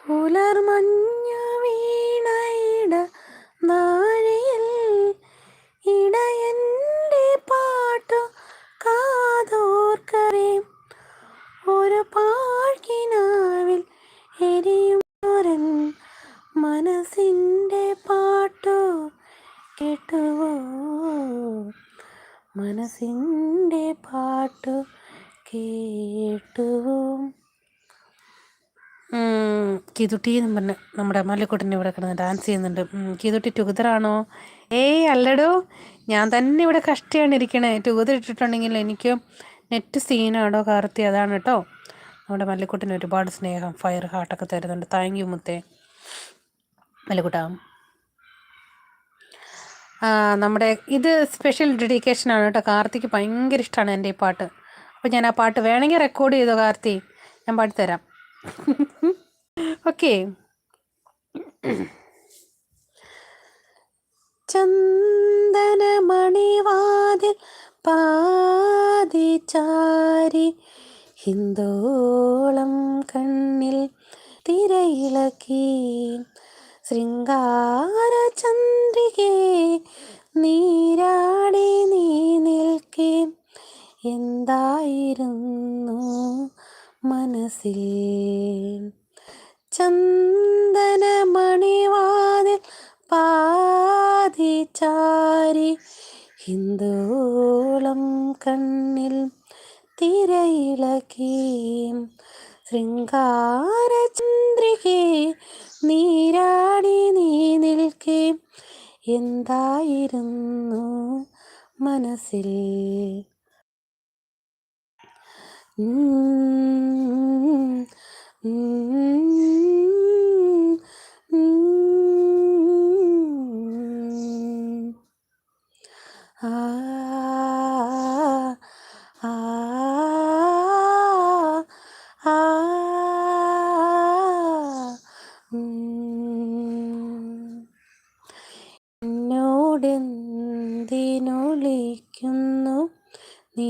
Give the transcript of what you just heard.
പുലർമഞ്ഞു വീണയിട നാഴിയിൽ ഇടയൻ്റെ പാട്ടു കാതോർക്കവേ ഒരു പാഴ്കിനാവിൽ എരിയുന്നൊരൻ മനസ്സിൻ്റെ പാട്ടു കേട്ടുവോ, മനസ്സിൻ്റെ പാട്ടു കേട്ടുവോ. കിതുട്ടി എന്നും പറഞ്ഞ് നമ്മുടെ മല്ലിക്കുട്ടൻ ഇവിടെ കിടന്ന് ഡാൻസ് ചെയ്യുന്നുണ്ട്. കിതുട്ടി ടുഗദറാണോ? ഏയ് അല്ലടോ, ഞാൻ തന്നെ ഇവിടെ കഷ്ടയാണ് ഇരിക്കണേ. ടുഗദർ ഇട്ടിട്ടുണ്ടെങ്കിൽ എനിക്ക് നെറ്റ് സീനാടോ കാർത്തി, അതാണ് കേട്ടോ. നമ്മുടെ മല്ലിക്കുട്ടന് ഒരുപാട് സ്നേഹം, ഫയർ ഹാർട്ടൊക്കെ തരുന്നുണ്ട്. താങ്ക് യു മുത്തേ മല്ലിക്കുട്ടാ. നമ്മുടെ ഇത് സ്പെഷ്യൽ ഡെഡിക്കേഷനാണ് കേട്ടോ. കാർത്തിക്ക് ഭയങ്കര ഇഷ്ടമാണ് എൻ്റെ ഈ പാട്ട്. അപ്പോൾ ഞാൻ ആ പാട്ട് വേണമെങ്കിൽ റെക്കോർഡ് ചെയ്തോ കാർത്തി, ഞാൻ പാടിത്തരാം. ഓക്കെ. ചന്ദനമണിവാതിൽ പാതിചാരി ഹിന്ദോളം കണ്ണിൽ തിരയിളക്കി ശൃംഗാര ചന്ദ്രികേ നീരാടി നീ നിൽക്കേ എന്തായിരുന്നു മനസ്സിൽ. ചന്ദനമണിവാതിൽ പാതിചാരി ഹിന്ദോളം കണ്ണിൽ തിരയിളക്കി ശൃംഗാര ചന്ദ്രികേ നീരാടി നീ നിൽക്കേ എന്തായിരുന്നു മനസ്സിൽ. എന്നോടെന്തിനൊളിക്കുന്നു നീ